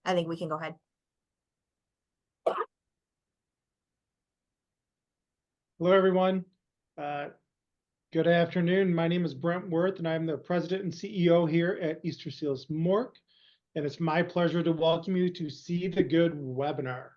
I think we can go ahead. Hello, everyone. Good afternoon. My name is Brent Worth, and I'm the president and CEO here at Easter Seals Mork. And it's my pleasure to welcome you to See the Good webinar.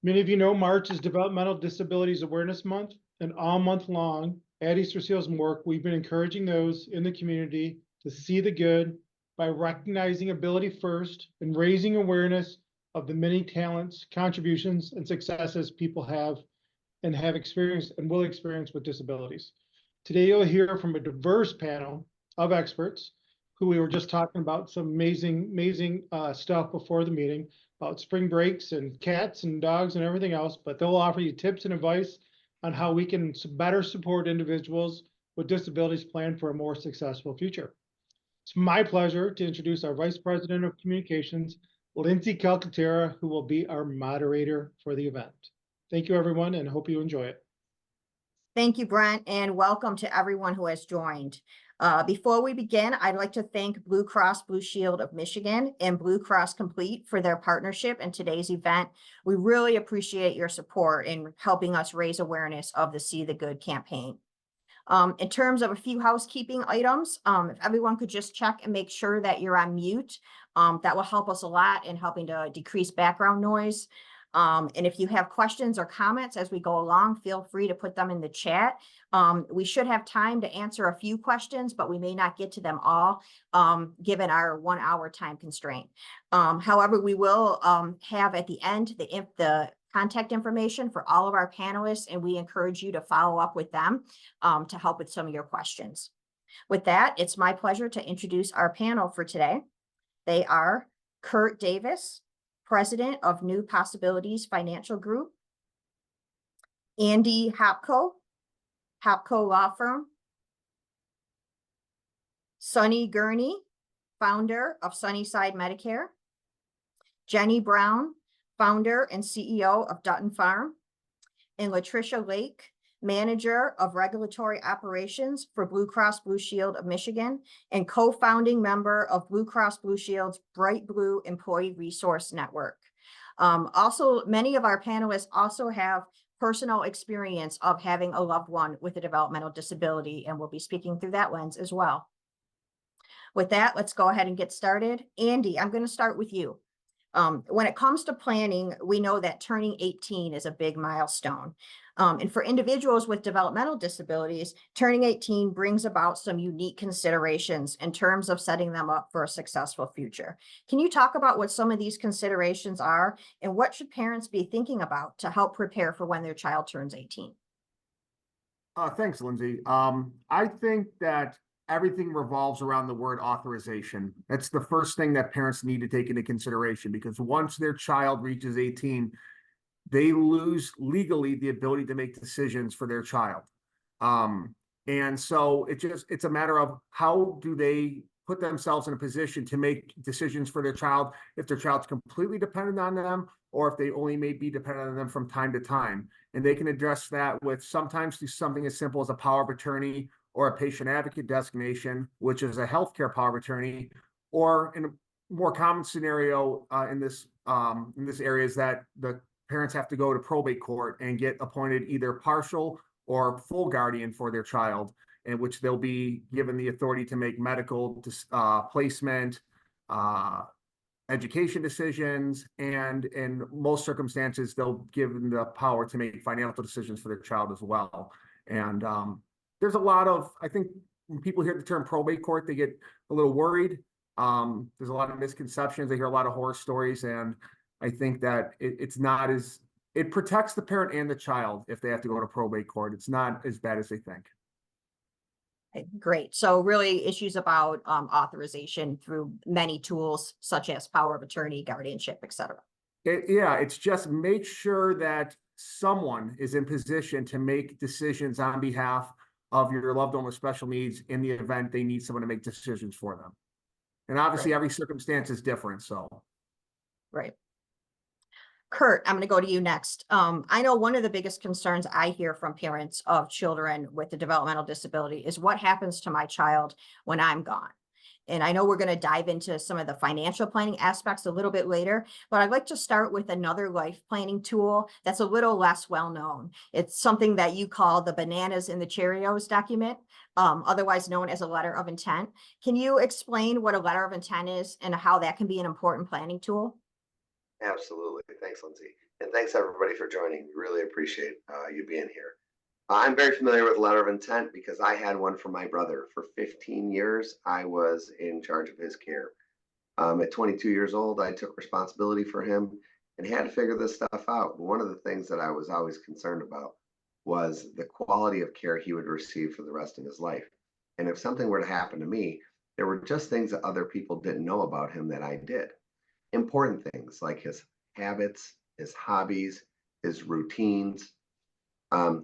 Many of you know March is Developmental Disabilities Awareness Month, and all month long at Easter Seals Mork, we've been encouraging those in the community to see the good by recognizing ability first and raising awareness of the many talents, contributions, and successes people have experienced and will experience with disabilities. Today, you'll hear from a diverse panel of experts who we were just talking about some amazing stuff before the meeting about spring breaks and cats and dogs and everything else, but they'll offer you tips and advice on how we can better support individuals with disabilities plan for a more successful future. It's my pleasure to introduce our Vice President of Communications, Lindsay Calcaterra, who will be our moderator for the event. Thank you, everyone, and hope you enjoy it. Thank you, Brent, and welcome to everyone who has joined. Before we begin, I'd like to thank Blue Cross Blue Shield of Michigan and Blue Cross Complete for their partnership in today's event. We really appreciate your support in helping us raise awareness of the See the Good campaign. In terms of a few housekeeping items, if everyone could just check and make sure that you're on mute, that will help us a lot in helping to decrease background noise. And if you have questions or comments as we go along, feel free to put them in the chat. We should have time to answer a few questions, but we may not get to them all, given our 1 hour time constraint. However, we will have at the end the contact information for all of our panelists, and we encourage you to follow up with them to help with some of your questions. With that, it's my pleasure to introduce our panel for today. They are Kurt Davis, President of New Possibilities Financial Group, Andy Hopko, Hopko Law Firm, Sonny Gurney, founder of Sunnyside Medicare, Jenny Brown, founder and CEO of Dutton Farm, and LaTrisha Lake, manager of regulatory operations for Blue Cross Blue Shield of Michigan and co-founding member of Blue Cross Blue Shield's Bright Blue Employee Resource Network. Also, many of our panelists also have personal experience of having a loved one with a developmental disability, and we'll be speaking through that lens as well. With that, let's go ahead and get started. Andy, I'm going to start with you. When it comes to planning, we know that turning 18 is a big milestone. And for individuals with developmental disabilities, turning 18 brings about some unique considerations in terms of setting them up for a successful future. Can you talk about what some of these considerations are and what should parents be thinking about to help prepare for when their child turns 18? Thanks, Lindsay. I think that everything revolves around the word authorization. That's the first thing that parents need to take into consideration, because once their child reaches 18, they lose legally the ability to make decisions for their child. And so it's a matter of how do they put themselves in a position to make decisions for their child, if their child's completely dependent on them, or if they only may be dependent on them from time to time. And they can address that with sometimes do something as simple as a power of attorney or a patient advocate designation, which is a healthcare power of attorney, or in a more common scenario in this area is that the parents have to go to probate court and get appointed either partial or full guardian for their child, in which they'll be given the authority to make medical placement, education decisions, and in most circumstances, they'll give them the power to make financial decisions for their child as well. And there's a lot of, I think when people hear the term probate court, they get a little worried. There's a lot of misconceptions. They hear a lot of horror stories, and I think that it protects the parent and the child if they have to go to probate court. It's not as bad as they think. Okay, great. So really issues about authorization through many tools such as power of attorney, guardianship, et cetera. It's just make sure that someone is in position to make decisions on behalf of your loved one with special needs in the event they need someone to make decisions for them. And obviously every circumstance is different, so. Right. Kurt, I'm going to go to you next. I know one of the biggest concerns I hear from parents of children with a developmental disability is what happens to my child when I'm gone. And I know we're going to dive into some of the financial planning aspects a little bit later, but I'd like to start with another life planning tool that's a little less well known. It's something that you call the bananas and the Cheerios document, otherwise known as a letter of intent. Can you explain what a letter of intent is and how that can be an important planning tool? Absolutely. Thanks, Lindsay. And thanks everybody for joining. We really appreciate you being here. I'm very familiar with letter of intent because I had one for my brother. For 15 years, I was in charge of his care. At 22 years old, I took responsibility for him and had to figure this stuff out. And one of the things that I was always concerned about was the quality of care he would receive for the rest of his life. And if something were to happen to me, there were just things that other people didn't know about him that I did. Important things like his habits, his hobbies, his routines.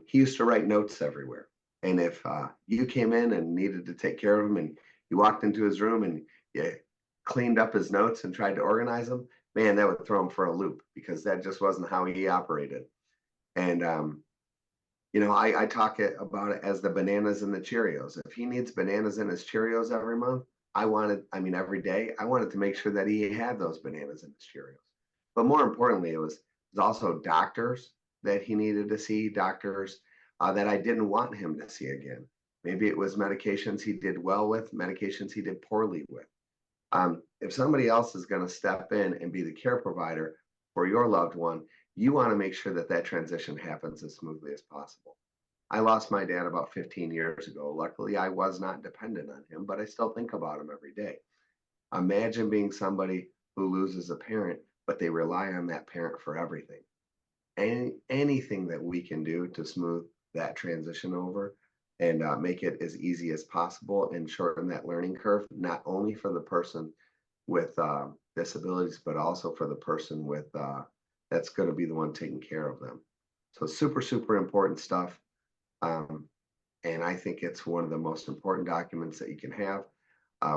He used to write notes everywhere. And if you came in and needed to take care of him and you walked into his room and you cleaned up his notes and tried to organize them, man, that would throw him for a loop because that just wasn't how he operated. And, I talk about it as the bananas and the Cheerios. If he needs bananas in his Cheerios every month, every day, I wanted to make sure that he had those bananas in his Cheerios. But more importantly, it was also doctors that he needed to see, doctors that I didn't want him to see again. Maybe it was medications he did well with, medications he did poorly with. If somebody else is going to step in and be the care provider for your loved one, you want to make sure that that transition happens as smoothly as possible. I lost my dad about 15 years ago. Luckily, I was not dependent on him, but I still think about him every day. Imagine being somebody who loses a parent, but they rely on that parent for everything. Anything that we can do to smooth that transition over and make it as easy as possible and shorten that learning curve, not only for the person with disabilities, but also for the person with that's going to be the one taking care of them. So super, super important stuff. And I think it's one of the most important documents that you can have.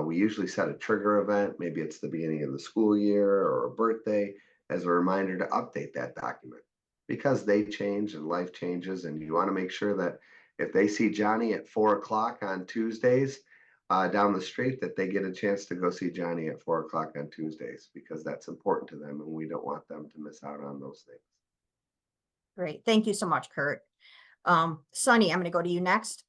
We usually set a trigger event, maybe it's the beginning of the school year or a birthday, as a reminder to update that document because they change and life changes. And you want to make sure that if they see Johnny at 4 o'clock on Tuesdays down the street, that they get a chance to go see Johnny at 4 o'clock on Tuesdays because that's important to them and we don't want them to miss out on those things. Great. Thank you so much, Kurt. Sonny, I'm going to go to you next.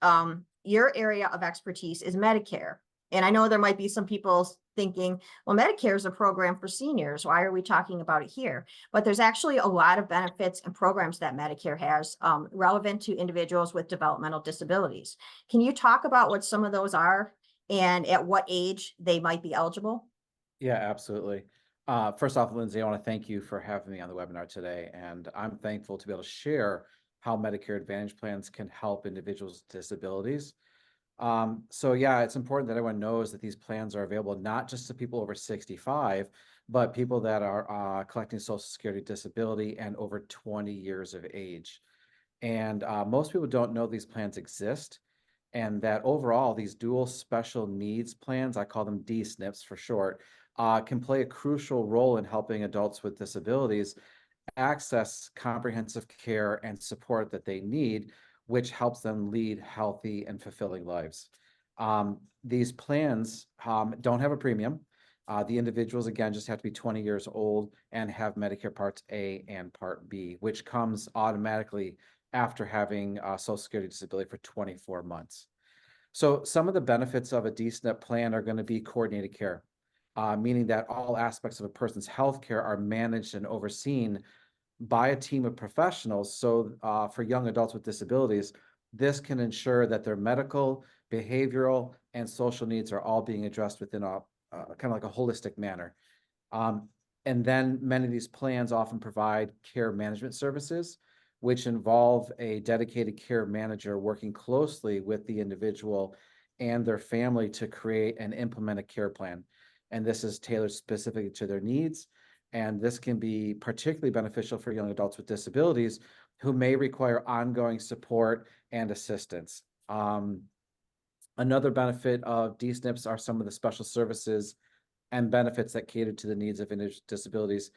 Your area of expertise is Medicare. And I know there might be some people thinking, well, Medicare is a program for seniors. Why are we talking about it here? But there's actually a lot of benefits and programs that Medicare has relevant to individuals with developmental disabilities. Can you talk about what some of those are and at what age they might be eligible? Yeah, absolutely. First off, Lindsay, I want to thank you for having me on the webinar today. And I'm thankful to be able to share how Medicare Advantage plans can help individuals with disabilities. So yeah, it's important that everyone knows that these plans are available not just to people over 65, but people that are collecting Social Security disability and over 20 years of age. And most people don't know these plans exist, and that overall, these dual special needs plans, I call them DSNPs for short, can play a crucial role in helping adults with disabilities access comprehensive care and support that they need, which helps them lead healthy and fulfilling lives. These plans don't have a premium. The individuals, again, just have to be 20 years old and have Medicare Parts A and Part B, which comes automatically after having Social Security disability for 24 months. So some of the benefits of a DSNP plan are going to be coordinated care, meaning that all aspects of a person's health care are managed and overseen by a team of professionals. So for young adults with disabilities, this can ensure that their medical, behavioral, and social needs are all being addressed within a kind of like a holistic manner. And then many of these plans often provide care management services, which involve a dedicated care manager working closely with the individual and their family to create and implement a care plan. And this is tailored specifically to their needs. And this can be particularly beneficial for young adults with disabilities who may require ongoing support and assistance. Another benefit of DSNPs are some of the special services and benefits that cater to the needs of individuals with disabilities,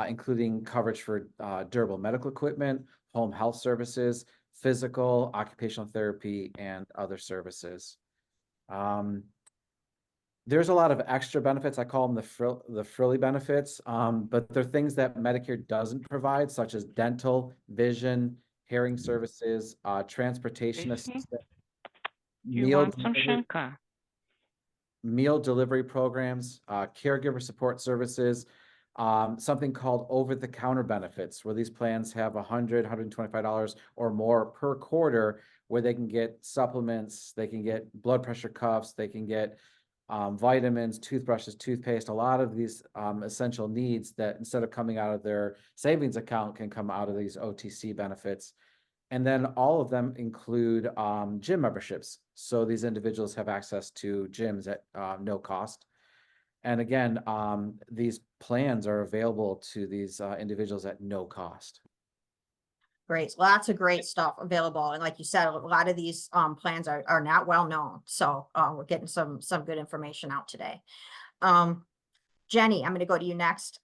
including coverage for durable medical equipment, home health services, physical, occupational therapy, and other services. There's a lot of extra benefits. I call them the frilly benefits, but they're things that Medicare doesn't provide, such as dental, vision, hearing services, transportation Tracy, assistance, you meal want some delivery, Shenka? meal delivery programs, caregiver support services, something called over-the-counter benefits, where these plans have $100, $125 or more per quarter, where they can get supplements, they can get blood pressure cuffs, they can get vitamins, toothbrushes, toothpaste, a lot of these essential needs that instead of coming out of their savings account can come out of these OTC benefits. And then all of them include gym memberships. So these individuals have access to gyms at no cost. And again, these plans are available to these individuals at no cost. Great, lots of great stuff available. And like you said, a lot of these plans are not well known. So we're getting some good information out today. Jenny, I'm going to go to you next.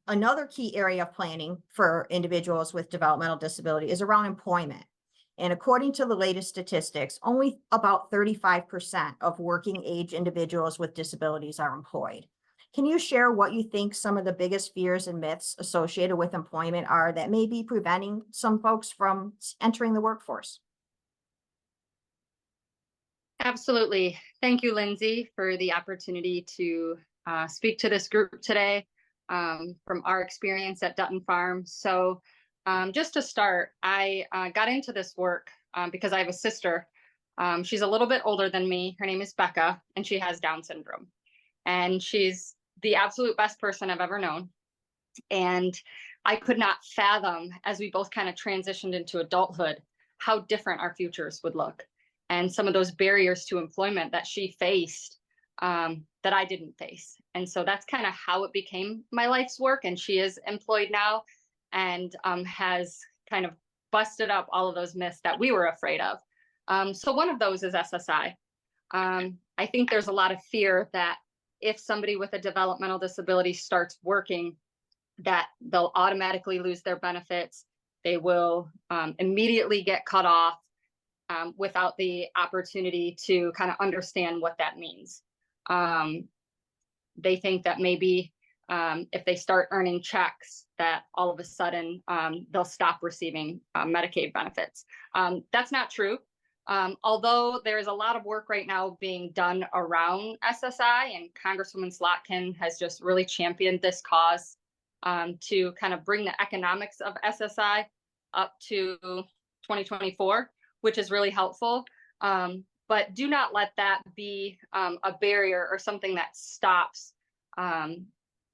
Another key area of planning for individuals with developmental disability is around employment. And according to the latest statistics, only about 35% of working age individuals with disabilities are employed. Can you share what you think some of the biggest fears and myths associated with employment are that may be preventing some folks from entering the workforce? Absolutely. Thank you, Lindsay, for the opportunity to speak to this group today from our experience at Dutton Farm. So just to start, I got into this work because I have a sister. She's a little bit older than me. Her name is Becca, and she has Down syndrome. And she's the absolute best person I've ever known. And I could not fathom, as we both kind of transitioned into adulthood, how different our futures would look. And some of those barriers to employment that she faced that I didn't face. And so that's kind of how it became my life's work. And she is employed now and has kind of busted up all of those myths that we were afraid of. So one of those is SSI. I think there's a lot of fear that if somebody with a developmental disability starts working, that they'll automatically lose their benefits. They will immediately get cut off without the opportunity to kind of understand what that means. They think that maybe if they start earning checks, that all of a sudden they'll stop receiving Medicaid benefits. That's not true. Although there is a lot of work right now being done around SSI, and Congresswoman Slotkin has just really championed this cause to kind of bring the economics of SSI up to 2024, which is really helpful. But do not let that be a barrier or something that stops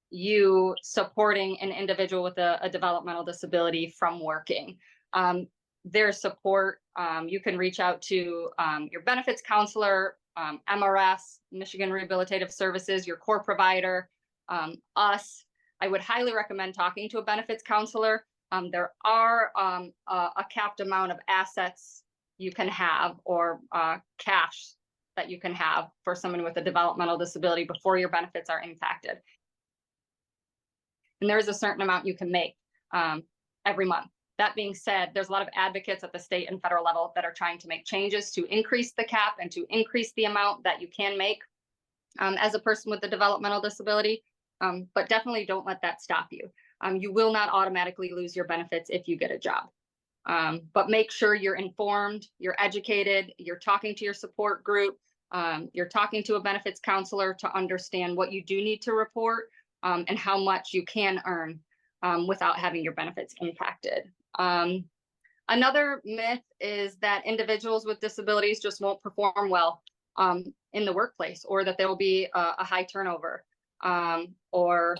you supporting an individual with a developmental disability from working. There's support. You can reach out to your benefits counselor, MRS, Michigan Rehabilitative Services, your core provider, us. I would highly recommend talking to a benefits counselor. There are a capped amount of assets you can have, or cash that you can have for someone with a developmental disability before your benefits are impacted. And there is a certain amount you can make every month. That being said, there's a lot of advocates at the state and federal level that are trying to make changes to increase the cap and to increase the amount that you can make as a person with a developmental disability. But definitely don't let that stop you. You will not automatically lose your benefits if you get a job. But make sure you're informed, you're educated, you're talking to your support group, you're talking to a benefits counselor to understand what you do need to report and how much you can earn without having your benefits impacted. Another myth is that individuals with disabilities just won't perform well in the workplace, or that there will be a high turnover or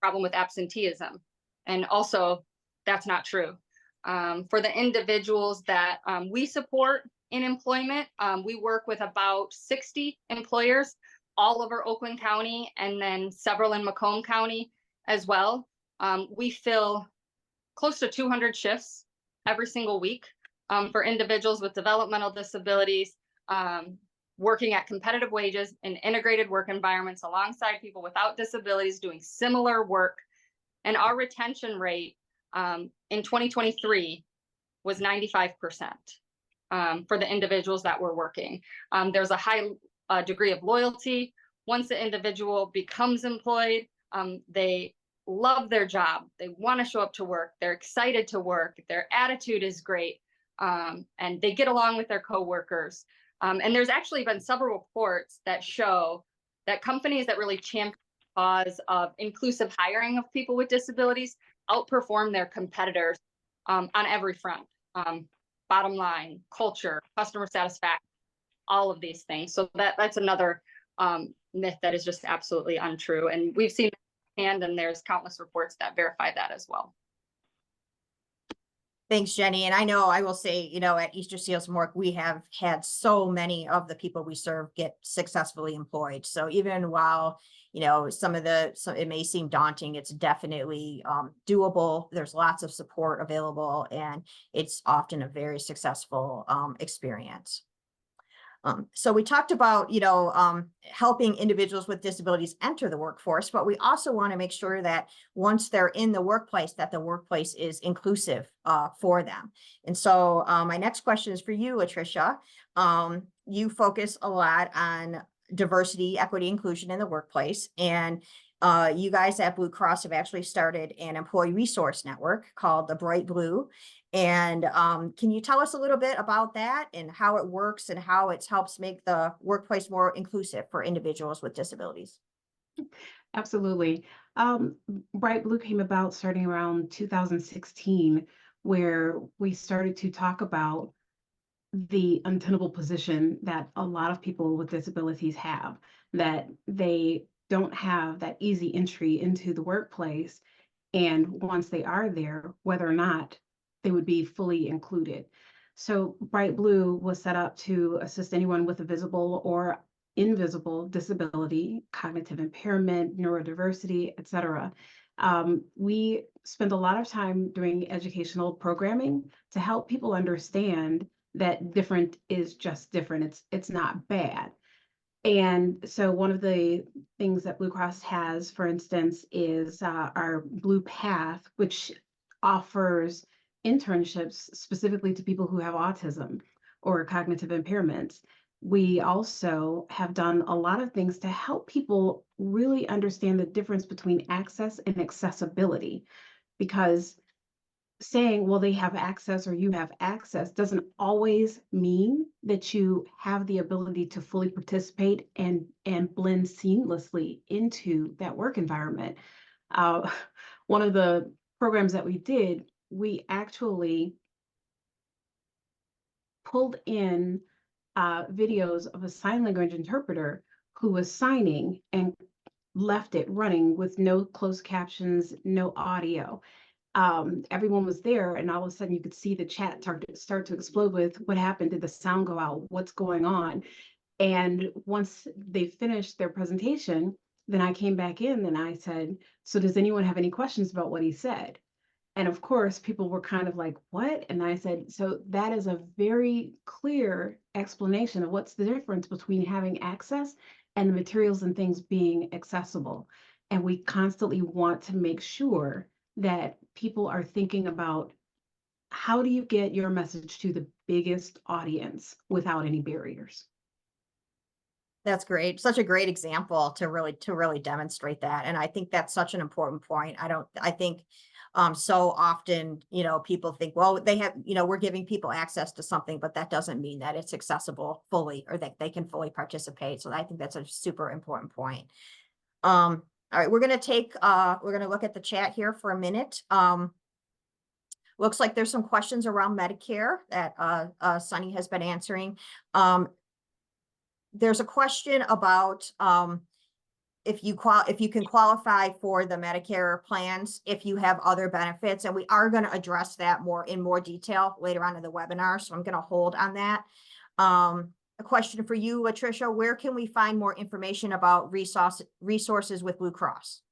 problem with absenteeism. And also, that's not true. For the individuals that we support in employment, we work with about 60 employers all over Oakland County, and then several in Macomb County as well. We fill close to 200 shifts every single week for individuals with developmental disabilities, working at competitive wages in integrated work environments alongside people without disabilities doing similar work. And our retention rate in 2023 was 95% for the individuals that were working. There's a high degree of loyalty once the individual becomes employed, they love their job. They want to show up to work. They're excited to work. Their attitude is great. And they get along with their coworkers. And there's actually been several reports that show that companies that really champion the cause of inclusive hiring of people with disabilities outperform their competitors on every front. Bottom line, culture, customer satisfaction, all of these things. So that's another myth that is just absolutely untrue. And we've seen and there's countless reports that verify that as well. Thanks, Jenny. And I know I will say, you know, at Easter Seals Mork, we have had so many of the people we serve get successfully employed. So even while, you know, it may seem daunting, it's definitely doable. There's lots of support available, and it's often a very successful experience. So we talked about, you know, helping individuals with disabilities enter the workforce, but we also want to make sure that once they're in the workplace, that the workplace is inclusive for them. And so my next question is for you, LaTrisha. You focus a lot on diversity, equity, inclusion in the workplace, and you guys at Blue Cross have actually started an employee resource network called the Bright Blue. And can you tell us a little bit about that and how it works and how it helps make the workplace more inclusive for individuals with disabilities? Absolutely. Bright Blue came about starting around 2016, where we started to talk about the untenable position that a lot of people with disabilities have, that they don't have that easy entry into the workplace. And once they are there, whether or not they would be fully included. So Bright Blue was set up to assist anyone with a visible or invisible disability, cognitive impairment, neurodiversity, etc. We spend a lot of time doing educational programming to help people understand that different is just different. It's not bad. And so one of the things that Blue Cross has, for instance, is our Blue Path, which offers internships specifically to people who have autism or cognitive impairments. We also have done a lot of things to help people really understand the difference between access and accessibility, because saying, well, they have access or you have access doesn't always mean that you have the ability to fully participate and blend seamlessly into that work environment. One of the programs that we did, we actually pulled in videos of a sign language interpreter who was signing and left it running with no closed captions, no audio. Everyone was there, and all of a sudden you could see the chat start to explode with what happened, did the sound go out, what's going on? And once they finished their presentation, then I came back in and I said, so does anyone have any questions about what he said? And of course, people were kind of like, what? And I said, so that is a very clear explanation of what's the difference between having access and the materials and things being accessible. And we constantly want to make sure that people are thinking about, how do you get your message to the biggest audience without any barriers? That's great. Such a great example to really demonstrate that. And I think that's such an important point. I think so often, you know, people think, well, they have, you know, we're giving people access to something, but that doesn't mean that it's accessible fully or that they can fully participate. So I think that's a super important point. All right, we're going to look at the chat here for a minute. Looks like there's some questions around Medicare that Sonny has been answering. There's a question about if you can qualify for the Medicare plans if you have other benefits, and we are going to address that in more detail later on in the webinar. So I'm going to hold on that. A question for you, LaTrisha, where can we find more information about resources with Blue Cross?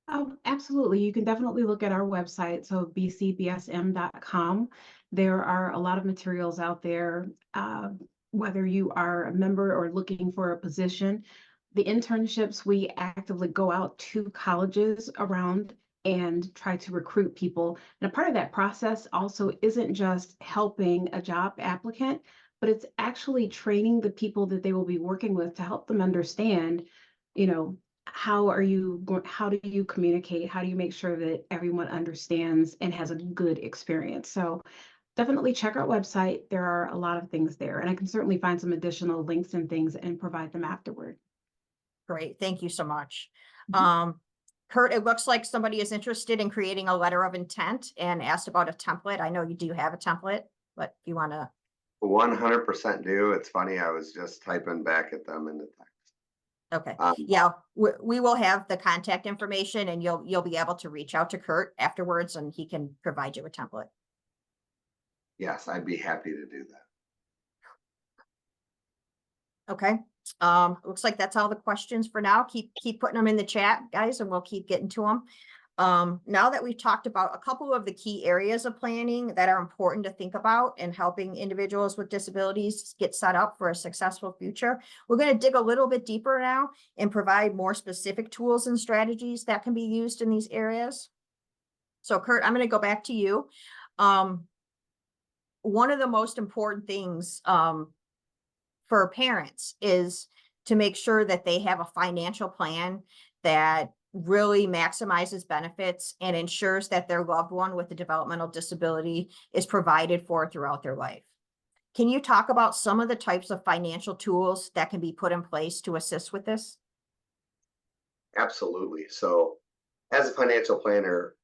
Oh, absolutely. You can definitely look at our website, so bcbsm.com. There are a lot of materials out there, whether you are a member or looking for a position. The internships, we actively go out to colleges around and try to recruit people. And a part of that process also isn't just helping a job applicant, but it's actually training the people that they will be working with to help them understand, how do you communicate? How do you make sure that everyone understands and has a good experience? So definitely check our website. There are a lot of things there, and I can certainly find some additional links and things and provide them afterward. Great, thank you so much. Mhm. Kurt, it looks like somebody is interested in creating a letter of intent and asked about a template. I know you do have a template, but if you want to, 100% do. It's funny, I was just typing back at them in the text. okay. Um, Yeah, we will have the contact information and you'll be able to reach out to Kurt afterwards and he can provide you a template. yes, I'd be happy to do that. Okay. Looks like that's all the questions for now. Keep putting them in the chat, guys, and we'll keep getting to them. Now that we've talked about a couple of the key areas of planning that are important to think about and helping individuals with disabilities get set up for a successful future, we're going to dig a little bit deeper now and provide more specific tools and strategies that can be used in these areas. So Kurt, I'm going to go back to you. One of the most important things for parents is to make sure that they have a financial plan that really maximizes benefits and ensures that their loved one with a developmental disability is provided for throughout their life. Can you talk about some of the types of financial tools that can be put in place to assist with this? Absolutely. So, as a financial planner,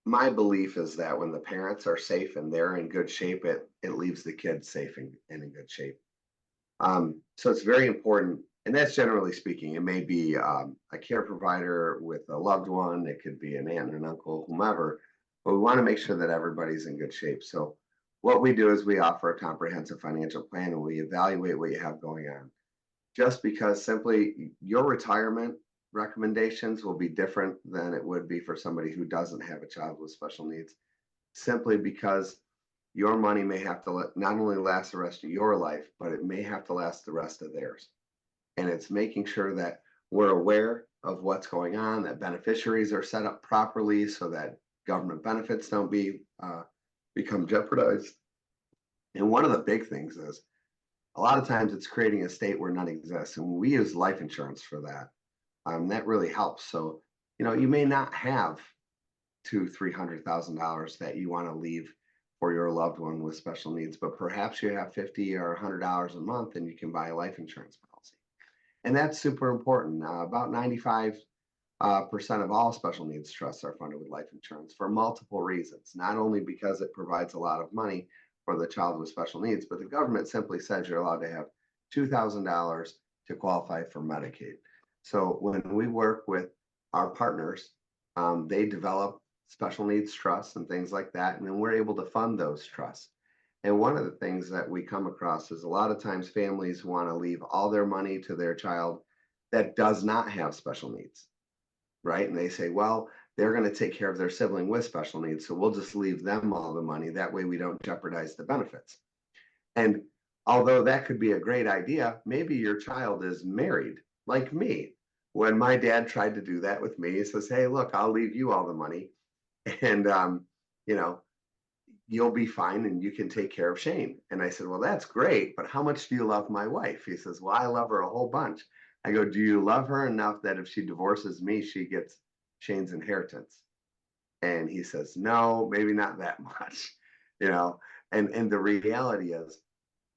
my belief is that when the parents are safe and they're in good shape, it leaves the kids safe and in good shape. So it's very important, and that's generally speaking. It may be a care provider with a loved one. It could be an aunt and an uncle, whomever. But we want to make sure that everybody's in good shape. So what we do is we offer a comprehensive financial plan and we evaluate what you have going on. Just because simply your retirement recommendations will be different than it would be for somebody who doesn't have a child with special needs, simply because your money may have to not only last the rest of your life, but it may have to last the rest of theirs. And it's making sure that we're aware of what's going on, that beneficiaries are set up properly so that government benefits don't become jeopardized. And one of the big things is a lot of times it's creating a state where none exists. And we use life insurance for that. That really helps. So, you may not have $200,000-300,000 that you want to leave for your loved one with special needs, but perhaps you have $50 or $100 a month and you can buy a life insurance policy. And that's super important. About 95% of all special needs trusts are funded with life insurance for multiple reasons, not only because it provides a lot of money for the child with special needs, but the government simply says you're allowed to have $2,000 to qualify for Medicaid. So when we work with our partners, they develop special needs trusts and things like that, and then we're able to fund those trusts. And one of the things that we come across is a lot of times families want to leave all their money to their child that does not have special needs, right? And they say, well, they're going to take care of their sibling with special needs, so we'll just leave them all the money. That way we don't jeopardize the benefits. And although that could be a great idea, maybe your child is married, like me. When my dad tried to do that with me, he says, hey, look, I'll leave you all the money. And, you'll be fine and you can take care of Shane. And I said, well, that's great, but how much do you love my wife? He says, well, I love her a whole bunch. I go, do you love her enough that if she divorces me, she gets Shane's inheritance? And he says, no, maybe not that much, and the reality is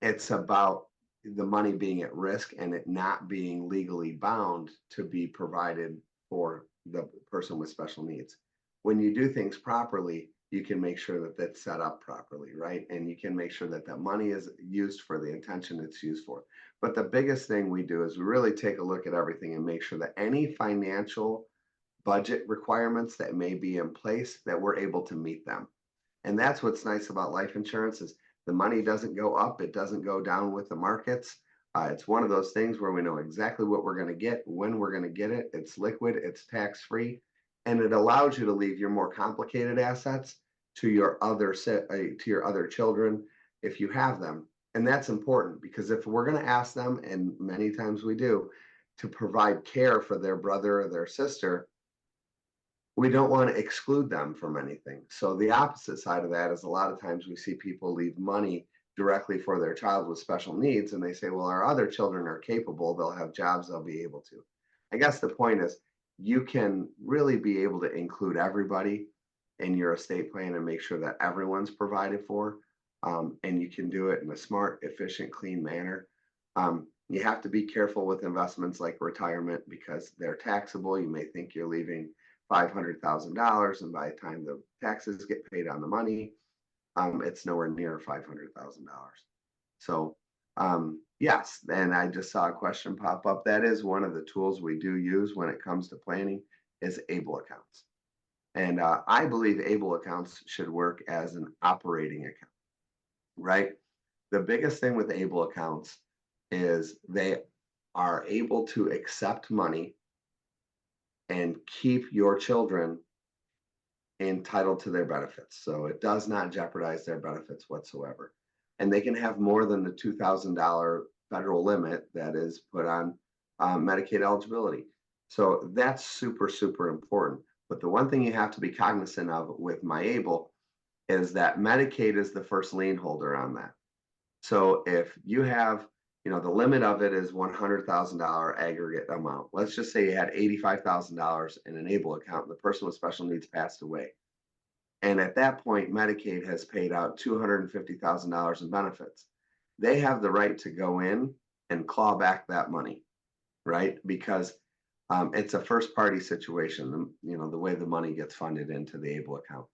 it's about the money being at risk and it not being legally bound to be provided for the person with special needs. When you do things properly, you can make sure that that's set up properly, right? And you can make sure that that money is used for the intention it's used for. But the biggest thing we do is we really take a look at everything and make sure that any financial budget requirements that may be in place, that we're able to meet them. And that's what's nice about life insurance is the money doesn't go up, it doesn't go down with the markets. It's one of those things where we know exactly what we're going to get, when we're going to get it. It's liquid, it's tax-free, and it allows you to leave your more complicated assets to your other children if you have them. And that's important because if we're going to ask them, and many times we do, to provide care for their brother or their sister, we don't want to exclude them from anything. So the opposite side of that is a lot of times we see people leave money directly for their child with special needs, and they say, well, our other children are capable, they'll have jobs, they'll be able to. I guess the point is you can really be able to include everybody in your estate plan and make sure that everyone's provided for. And you can do it in a smart, efficient, clean manner. You have to be careful with investments like retirement because they're taxable. You may think you're leaving $500,000, and by the time the taxes get paid on the money, it's nowhere near $500,000. So yes, and I just saw a question pop up. That is one of the tools we do use when it comes to planning is ABLE accounts. And I believe ABLE accounts should work as an operating account, right? The biggest thing with ABLE accounts is they are able to accept money and keep your children entitled to their benefits. So it does not jeopardize their benefits whatsoever. And they can have more than the $2,000 federal limit that is put on Medicaid eligibility. So that's super, super important. But the one thing you have to be cognizant of with MyAble is that Medicaid is the first lien holder on that. So if you have, the limit of it is $100,000 aggregate amount. Let's just say you had $85,000 in an ABLE account and the person with special needs passed away. And at that point, Medicaid has paid out $250,000 in benefits. They have the right to go in and claw back that money, right? Because it's a first party situation, the way the money gets funded into the ABLE account.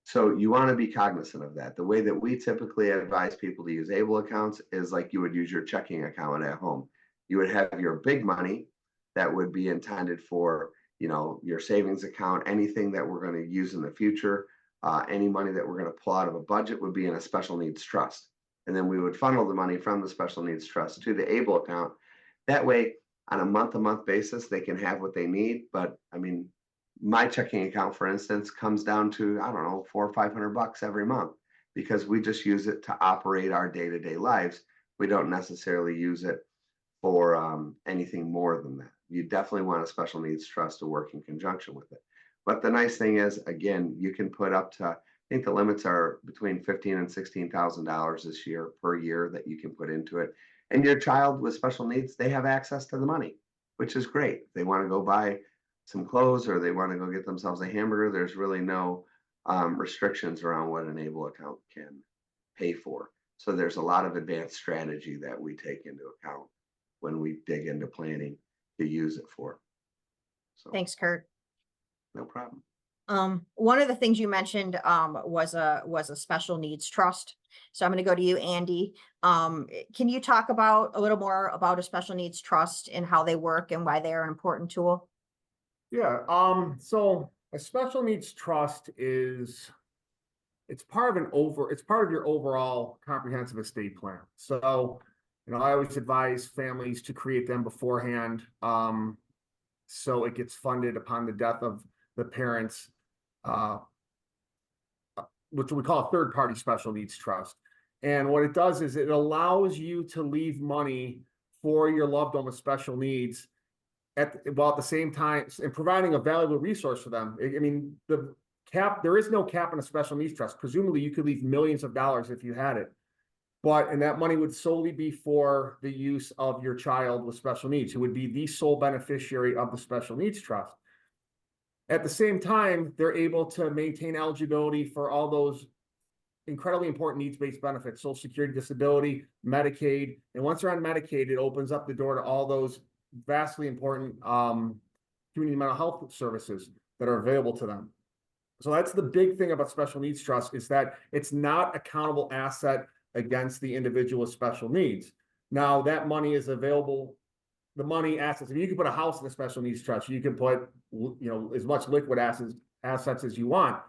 So you want to be cognizant of that. The way that we typically advise people to use ABLE accounts is like you would use your checking account at home. You would have your big money that would be intended for, your savings account, anything that we're going to use in the future, any money that we're going to pull out of a budget would be in a special needs trust. And then we would funnel the money from the special needs trust to the ABLE account. That way, on a month-to-month basis, they can have what they need. But my checking account, for instance, comes down to, I don't know, $400 or $500 every month because we just use it to operate our day-to-day lives. We don't necessarily use it for anything more than that. You definitely want a special needs trust to work in conjunction with it. But the nice thing is, again, you can put up to, I think the limits are between $15,000 and $16,000 this year per year that you can put into it. And your child with special needs, they have access to the money, which is great. If they want to go buy some clothes or they want to go get themselves a hamburger, there's really no restrictions around what an ABLE account can pay for. So there's a lot of advanced strategy that we take into account when we dig into planning to use it for. So Thanks, Kurt. no problem. One of the things you mentioned was a special needs trust. So I'm going to go to you, Andy. Can you talk about a little more about a special needs trust and how they work and why they're an important tool? Yeah, so a special needs trust it's part of your overall comprehensive estate plan. So, I always advise families to create them beforehand. So it gets funded upon the death of the parents, which we call a third-party special needs trust. And what it does is it allows you to leave money for your loved one with special needs while at the same time and providing a valuable resource for them. There is no cap on a special needs trust. Presumably you could leave millions of dollars if you had it. And that money would solely be for the use of your child with special needs, who would be the sole beneficiary of the special needs trust. At the same time, they're able to maintain eligibility for all those incredibly important needs-based benefits, Social Security, disability, Medicaid. And once they're on Medicaid, it opens up the door to all those vastly important community mental health services that are available to them. So that's the big thing about special needs trust, is that it's not accountable asset against the individual with special needs. Now that money is available, the money assets, you can put a house in a special needs trust, you can put, as much liquid assets as you want.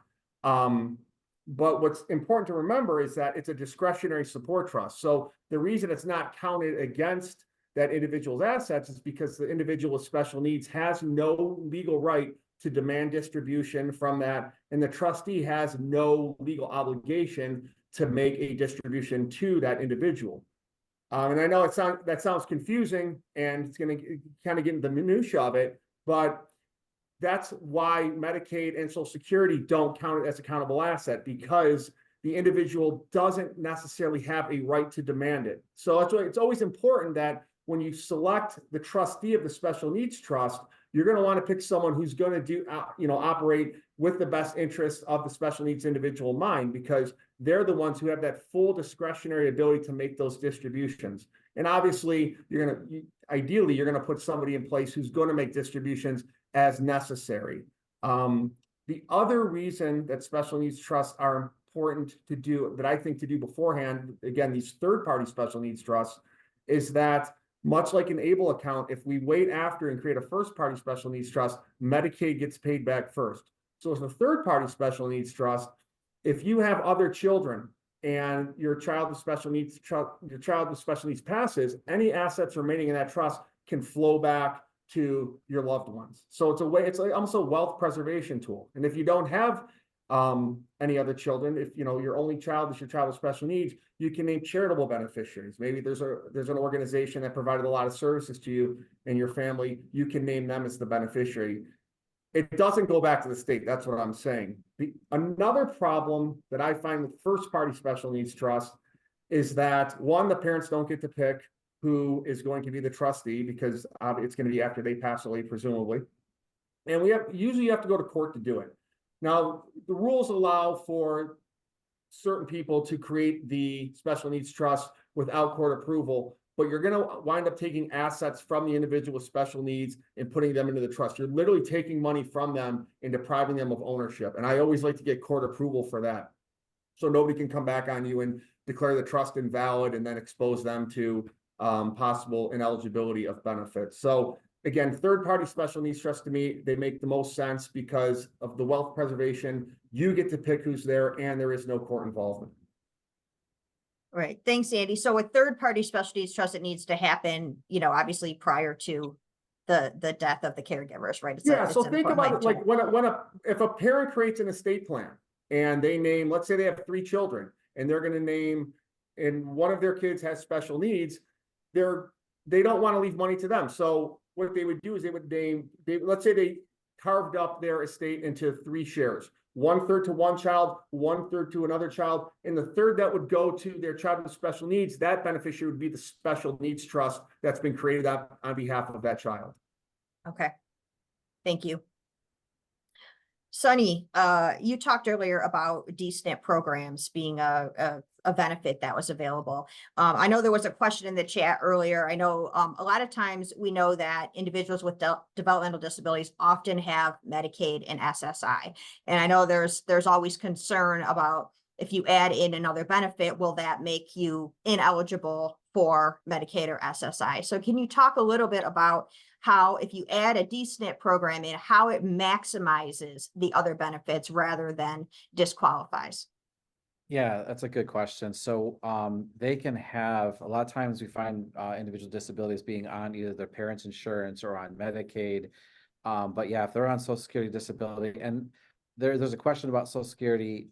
But what's important to remember is that it's a discretionary support trust. So the reason it's not counted against that individual's assets is because the individual with special needs has no legal right to demand distribution from that, and the trustee has no legal obligation to make a distribution to that individual. And I know that sounds confusing, and it's going to kind of get into the minutia of it, but that's why Medicaid and Social Security don't count it as a countable asset, because the individual doesn't necessarily have a right to demand it. So that's why it's always important that when you select the trustee of the special needs trust, you're going to want to pick someone who's going to do, operate with the best interests of the special needs individual in mind, because they're the ones who have that full discretionary ability to make those distributions. And obviously, ideally, you're going to put somebody in place who's going to make distributions as necessary. The other reason that special needs trusts are important to do, that I think to do beforehand, again, these third-party special needs trusts, is that much like an ABLE account, if we wait after and create a first-party special needs trust, Medicaid gets paid back first. So as a third-party special needs trust, if you have other children and your child with special needs passes, any assets remaining in that trust can flow back to your loved ones. So it's like almost a wealth preservation tool. And if you don't have any other children, if your only child is your child with special needs, you can name charitable beneficiaries. Maybe there's an organization that provided a lot of services to you and your family. You can name them as the beneficiary. It doesn't go back to the state. That's what I'm saying. Another problem that I find with first-party special needs trust is that, one, the parents don't get to pick who is going to be the trustee, because it's going to be after they pass away, presumably. And usually you have to go to court to do it. Now, the rules allow for certain people to create the special needs trust without court approval, but you're going to wind up taking assets from the individual with special needs and putting them into the trust. You're literally taking money from them and depriving them of ownership. And I always like to get court approval for that, so nobody can come back on you and declare the trust invalid and then expose them to possible ineligibility of benefits. So again, third-party special needs trust, to me, they make the most sense because of the wealth preservation. You get to pick who's there, and there is no court involvement. Right. Thanks, Andy. So with third-party special needs trust, it needs to happen, obviously prior to the death of the caregivers, right? So think about it like if a parent creates an estate plan and they name, let's say they have 3 children, and they're going to name, and one of their kids has special needs, they don't want to leave money to them. So what they would do is let's say they carved up their estate into 3 shares, 1/3 to one child, 1/3 to another child, and the third that would go to their child with special needs. That beneficiary would be the special needs trust that's been created on behalf of that child. Okay. Thank you. Sonny, you talked earlier about DSNP programs being a benefit that was available. I know there was a question in the chat earlier. I know a lot of times we know that individuals with developmental disabilities often have Medicaid and SSI. And I know there's always concern about, if you add in another benefit, will that make you ineligible for Medicaid or SSI? So can you talk a little bit about how, if you add a DSNP program in, how it maximizes the other benefits rather than disqualifies? Yeah, that's a good question. So they can have, a lot of times we find individual disabilities being on either their parents' insurance or on Medicaid. But yeah, if they're on Social Security disability, and there's a question about Social Security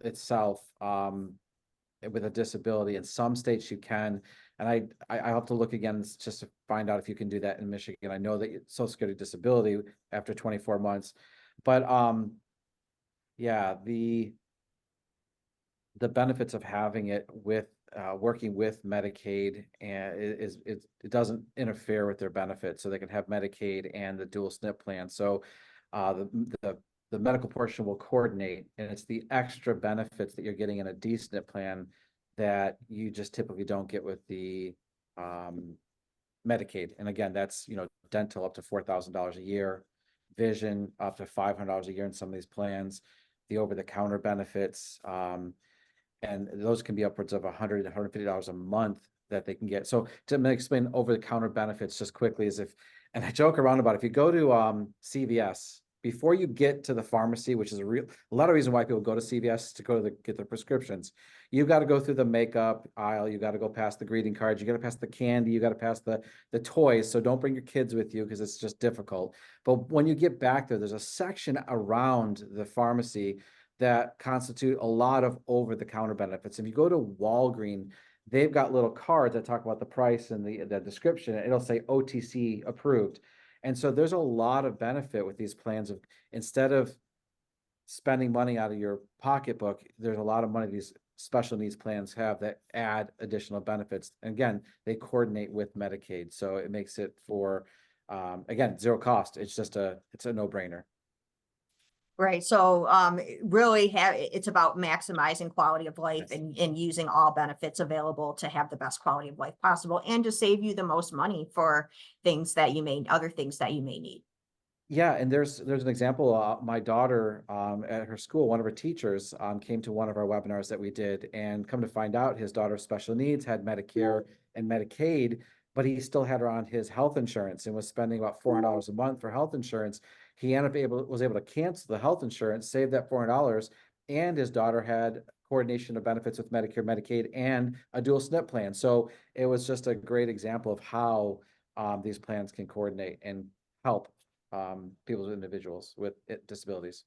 itself with a disability. In some states you can, and I have to look again just to find out if you can do that in Michigan. I know that Social Security disability after 24 months, but yeah, the benefits of having it with working with Medicaid and it doesn't interfere with their benefits, so they can have Medicaid and the dual SNP plan. So the medical portion will coordinate, and it's the extra benefits that you're getting in a DSNP plan that you just typically don't get with the Medicaid. And again, that's, dental up to $4,000 a year, vision up to $500 a year in some of these plans, the over-the-counter benefits, and those can be upwards of $100 to $150 a month that they can get. So to explain over-the-counter benefits just quickly, and I joke around about it, if you go to CVS, before you get to the pharmacy, which is a lot of reason why people go to CVS to get their prescriptions, you've got to go through the makeup aisle, you got to go past the greeting cards, you got to pass the candy, you got to pass the toys. So don't bring your kids with you because it's just difficult. But when you get back there, there's a section around the pharmacy that constitute a lot of over-the-counter benefits. If you go to Walgreens, they've got little cards that talk about the price and the description. It'll say OTC approved. And so there's a lot of benefit with these plans of, instead of spending money out of your pocketbook, there's a lot of money these special needs plans have that add additional benefits. And again, they coordinate with Medicaid. So it makes it for, again, zero cost. It's a no-brainer. Right, so really it's about maximizing quality of life Yes. and using all benefits available to have the best quality of life possible and to save you the most money for other things that you may need. Yeah, and there's an example. My daughter at her school, one of her teachers came to one of our webinars that we did, and come to find out, his daughter's special needs had Medicare and Medicaid, but he still had her on his health insurance and was spending about $400 a month for health insurance. He was able to cancel the health insurance, save that $400, and his daughter had coordination of benefits with Medicare, Medicaid, and a dual SNP plan. So it was just a great example of how these plans can coordinate and help people, individuals with disabilities.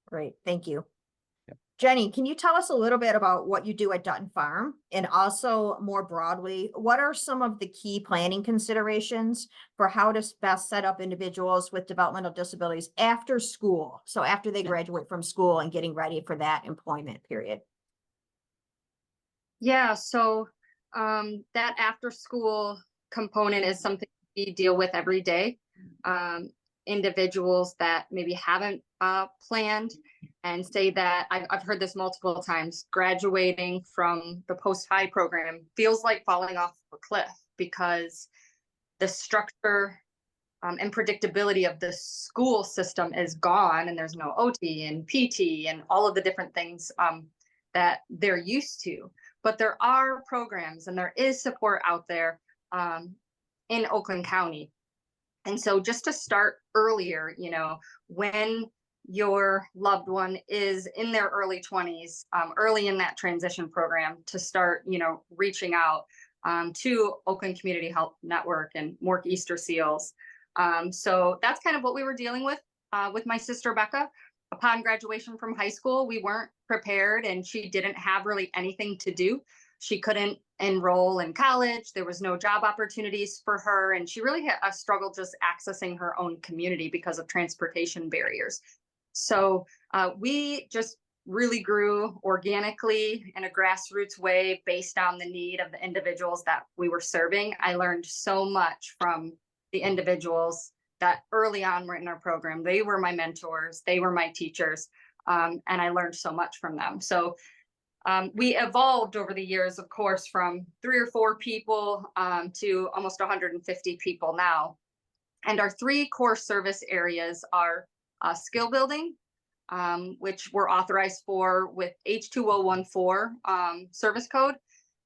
Great, thank you. Yep. Jenny, can you tell us a little bit about what you do at Dutton Farm? And also more broadly, what are some of the key planning considerations for how to best set up individuals with developmental disabilities after school? So after they graduate from school and getting ready for that employment period. Yeah, so that after school component is something we deal with every day. Individuals that maybe haven't planned and say that I've heard this multiple times, graduating from the post-high program feels like falling off a cliff because the structure and predictability of the school system is gone, and there's no OT and PT and all of the different things that they're used to. But there are programs and there is support out there in Oakland County. And so just to start earlier, when your loved one is in their early 20s, early in that transition program, to start, reaching out to Oakland Community Health Network and Mork Easter Seals. So that's kind of what we were dealing with my sister Becca. Upon graduation from high school, we weren't prepared, and she didn't have really anything to do. She couldn't enroll in college. There was no job opportunities for her, and she really had a struggle just accessing her own community because of transportation barriers. So we just really grew organically in a grassroots way based on the need of the individuals that we were serving. I learned so much from the individuals that early on were in our program. They were my mentors, they were my teachers, and I learned so much from them. So we evolved over the years, of course, from 3 or 4 people to almost 150 people now. And our 3 core service areas are skill building, which we're authorized for with H2014 service code.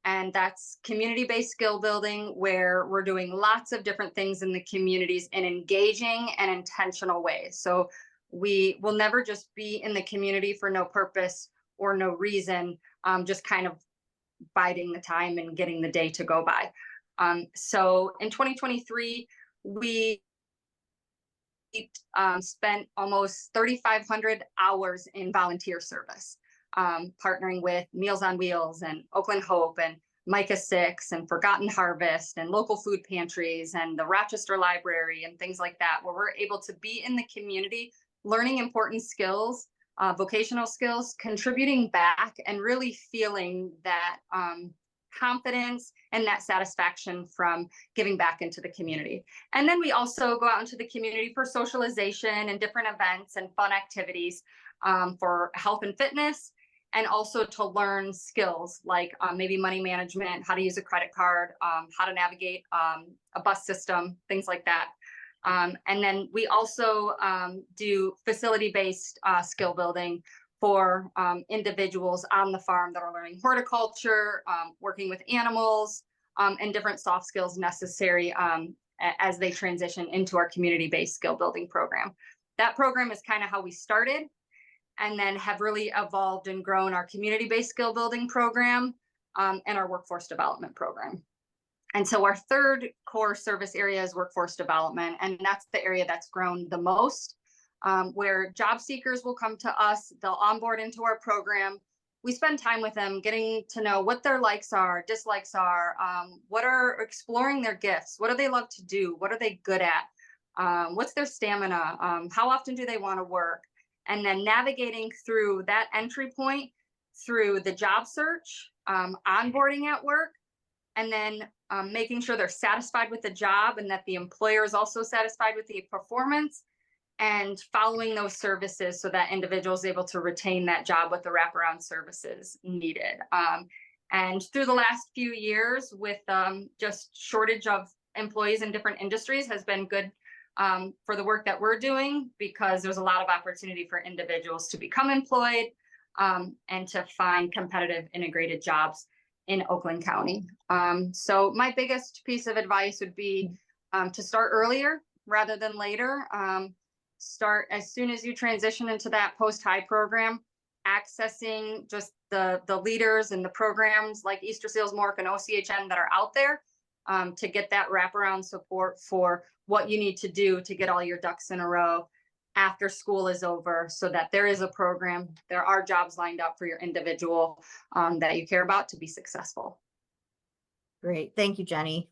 And that's community-based skill building, where we're doing lots of different things in the communities in engaging and intentional ways. So we will never just be in the community for no purpose or no reason, just kind of biding the time and getting the day to go by. So in 2023, we spent almost 3,500 hours in volunteer service, partnering with Meals on Wheels and Oakland Hope and Micah 6 and Forgotten Harvest and local food pantries and the Rochester Library and things like that, where we're able to be in the community, learning important skills, vocational skills, contributing back, and really feeling that confidence and that satisfaction from giving back into the community. And then we also go out into the community for socialization and different events and fun activities for health and fitness, and also to learn skills like maybe money management, how to use a credit card, how to navigate a bus system, things like that. And then we also do facility-based skill building for individuals on the farm that are learning horticulture, working with animals, and different soft skills necessary as they transition into our community-based skill building program. That program is kind of how we started, and then have really evolved and grown our community-based skill building program and our workforce development program. And so our third core service area is workforce development, and that's the area that's grown the most, where job seekers will come to us, they'll onboard into our program. We spend time with them, getting to know what their likes are, dislikes are, what are exploring their gifts, what do they love to do, what are they good at, what's their stamina, how often do they want to work, and then navigating through that entry point through the job search, onboarding at work, and then making sure they're satisfied with the job and that the employer is also satisfied with the performance, and following those services so that individual is able to retain that job with the wraparound services needed. And through the last few years with just shortage of employees in different industries has been good for the work that we're doing, because there's a lot of opportunity for individuals to become employed and to find competitive integrated jobs in Oakland County. So my biggest piece of advice would be to start earlier rather than later. Start as soon as you transition into that post-high program, accessing just the leaders and the programs like Easter Seals Mork and OCHN that are out there to get that wraparound support for what you need to do to get all your ducks in a row after school is over, so that there is a program, there are jobs lined up for your individual that you care about to be successful. Great. Thank you, Jenny.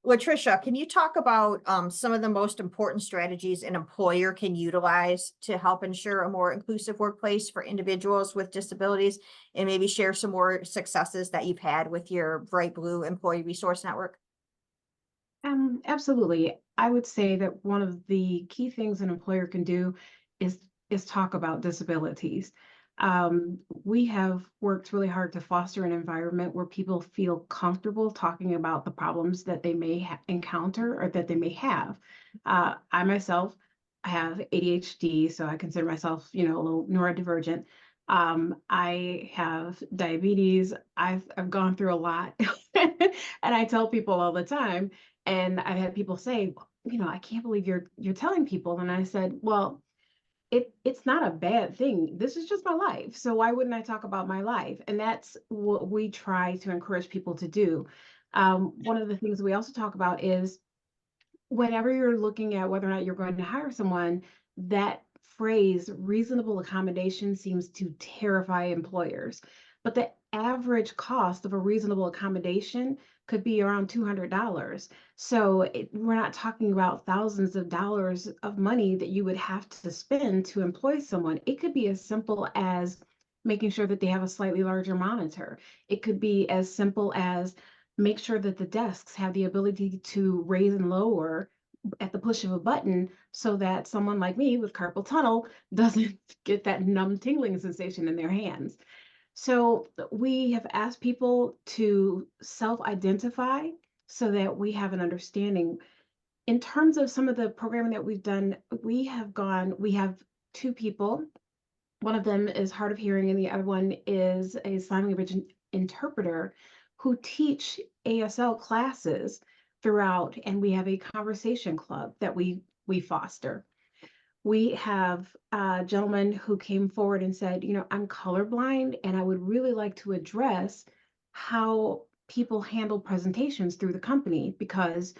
LaTrisha, can you talk about some of the most important strategies an employer can utilize to help ensure a more inclusive workplace for individuals with disabilities, and maybe share some more successes that you've had with your Bright Blue Employee Resource Network? Absolutely. I would say that one of the key things an employer can do is talk about disabilities. We have worked really hard to foster an environment where people feel comfortable talking about the problems that they may encounter or that they may have. I myself have ADHD, so I consider myself, a little neurodivergent. I have diabetes. I've gone through a lot, and I tell people all the time. And I've had people say, I can't believe you're telling people. And I said, well, it's not a bad thing. This is just my life. So why wouldn't I talk about my life? And that's what we try to encourage people to do. One of the things we also talk about is whenever you're looking at whether or not you're going to hire someone, that phrase reasonable accommodation seems to terrify employers. But the average cost of a reasonable accommodation could be around $200. So we're not talking about thousands of dollars of money that you would have to spend to employ someone. It could be as simple as making sure that they have a slightly larger monitor. It could be as simple as make sure that the desks have the ability to raise and lower at the push of a button, so that someone like me with carpal tunnel doesn't get that numb tingling sensation in their hands. So we have asked people to self-identify so that we have an understanding. In terms of some of the programming that we've done, we have two people. One of them is hard of hearing, and the other one is a sign language interpreter who teach ASL classes throughout, and we have a conversation club that we foster. We have a gentleman who came forward and said, I'm colorblind, and I would really like to address how people handle presentations through the company, because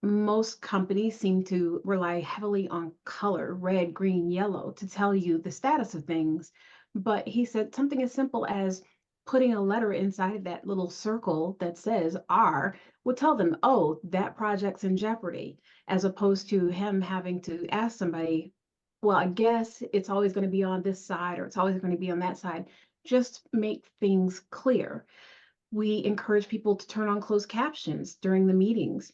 most companies seem to rely heavily on color, red, green, yellow, to tell you the status of things. But he said something as simple as putting a letter inside that little circle that says R would tell them, oh, that project's in jeopardy, as opposed to him having to ask somebody, well, I guess it's always going to be on this side, or it's always going to be on that side. Just make things clear. We encourage people to turn on closed captions during the meetings.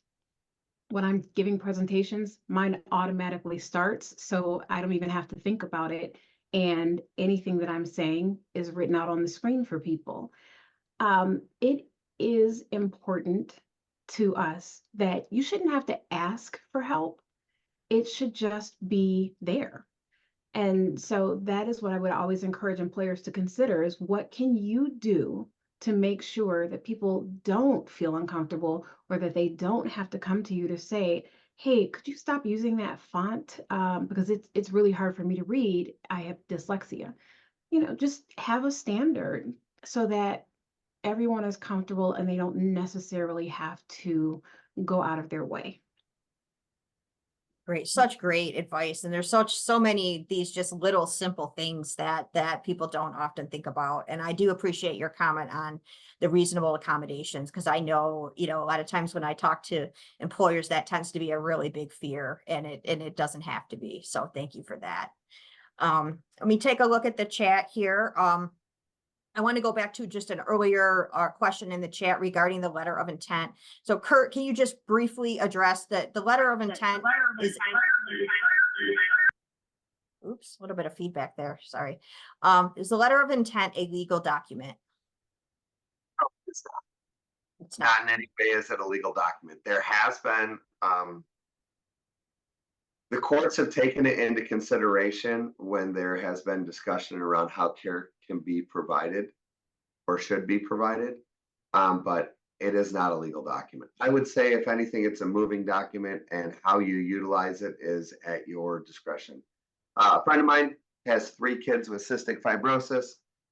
When I'm giving presentations, mine automatically starts, so I don't even have to think about it. And anything that I'm saying is written out on the screen for people. It is important to us that you shouldn't have to ask for help. It should just be there. And so that is what I would always encourage employers to consider, is what can you do to make sure that people don't feel uncomfortable, or that they don't have to come to you to say, hey, could you stop using that font? Because it's really hard for me to read. I have dyslexia. Just have a standard so that everyone is comfortable and they don't necessarily have to go out of their way. Great, such great advice. And there's so many these just little simple things that people don't often think about. And I do appreciate your comment on the reasonable accommodations, because I know, a lot of times when I talk to employers, that tends to be a really big fear, and it doesn't have to be. So thank you for that. Let me take a look at the chat here. I want to go back to just an earlier question in the chat regarding the letter of intent. So Kurt, can you just briefly address that the letter of intent is, oops, a little bit of feedback there, sorry. Is the letter of intent a legal document? It's not. It's Not not. in any way is it a legal document. There has been, the courts have taken it into consideration when there has been discussion around how care can be provided or should be provided. But it is not a legal document. I would say, if anything, it's a moving document, and how you utilize it is at your discretion. A friend of mine has 3 kids with cystic fibrosis.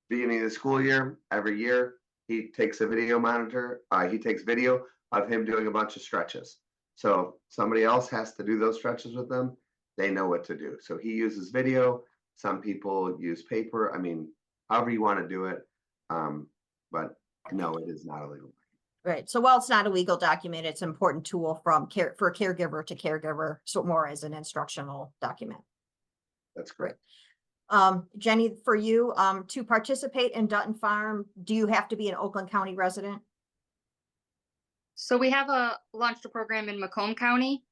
Beginning of the school year, every year, he takes a video monitor. He takes video of him doing a bunch of stretches. So somebody else has to do those stretches with them. They know what to do. So he uses video. Some people use paper. I mean, however you want to do it. But no, it is not illegal. Right. So while it's not a legal document, it's an important tool for caregiver to caregiver, so more as an instructional document. That's correct. Jenny, for you, to participate in Dutton Farm, do you have to be an Oakland County resident? So we have launched a program in Macomb County.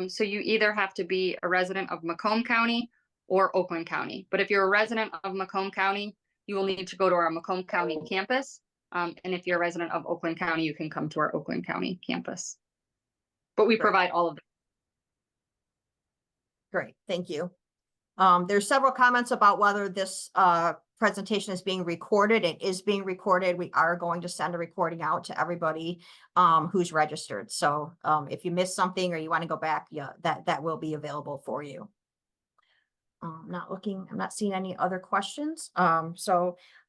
So you either have to be a resident of Macomb County or Oakland County. But if you're a resident of Macomb County, you will need to go to our Macomb County campus. And if you're a resident of Oakland County, you can come to our Oakland County campus. But we provide all of them. Great, thank you. There's several comments about whether this presentation is being recorded. It is being recorded. We are going to send a recording out to everybody who's registered. So if you missed something or you want to go back, yeah, that will be available for you. I'm not seeing any other questions.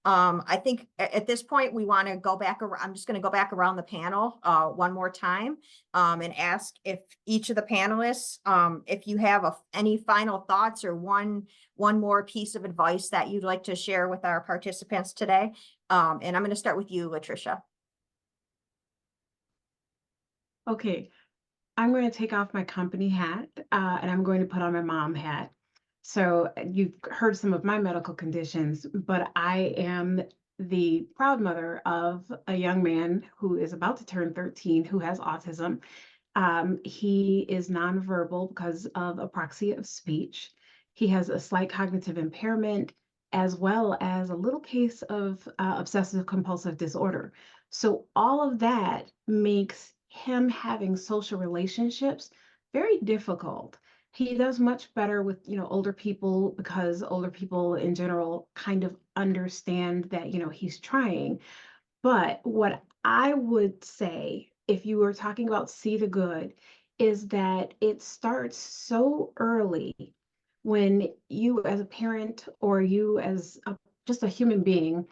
I think at this point we want to go back around. I'm just going to go back around the panel one more time and ask if each of the panelists, if you have any final thoughts or one more piece of advice that you'd like to share with our participants today. And I'm going to start with you, LaTrisha. Okay, I'm going to take off my company hat and I'm going to put on my mom hat. So you've heard some of my medical conditions, but I am the proud mother of a young man who is about to turn 13 who has autism. He is nonverbal because of apraxia of speech. He has a slight cognitive impairment, as well as a little case of obsessive compulsive disorder. So all of that makes him having social relationships very difficult. He does much better with, older people, because older people in general kind of understand that, he's trying. But what I would say, if you were talking about see the good, is that it starts so early when you as a parent or you as just a human being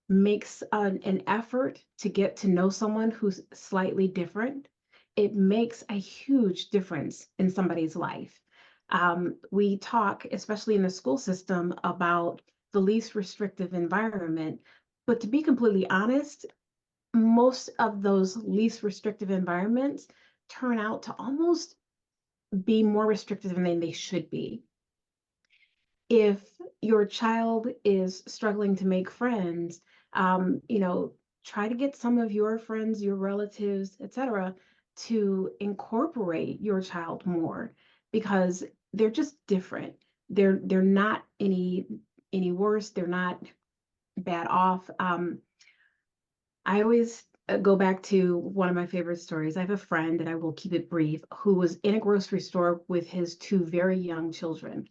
makes an effort to get to know someone who's slightly different. It makes a huge difference in somebody's life. We talk, especially in the school system, about the least restrictive environment, but to be completely honest, most of those least restrictive environments turn out to almost be more restrictive than they should be. If your child is struggling to make friends, try to get some of your friends, your relatives, etc., to incorporate your child more, because they're just different. They're not any worse. They're not bad off. I always go back to one of my favorite stories. I have a friend, and I will keep it brief, who was in a grocery store with his 2 very young children.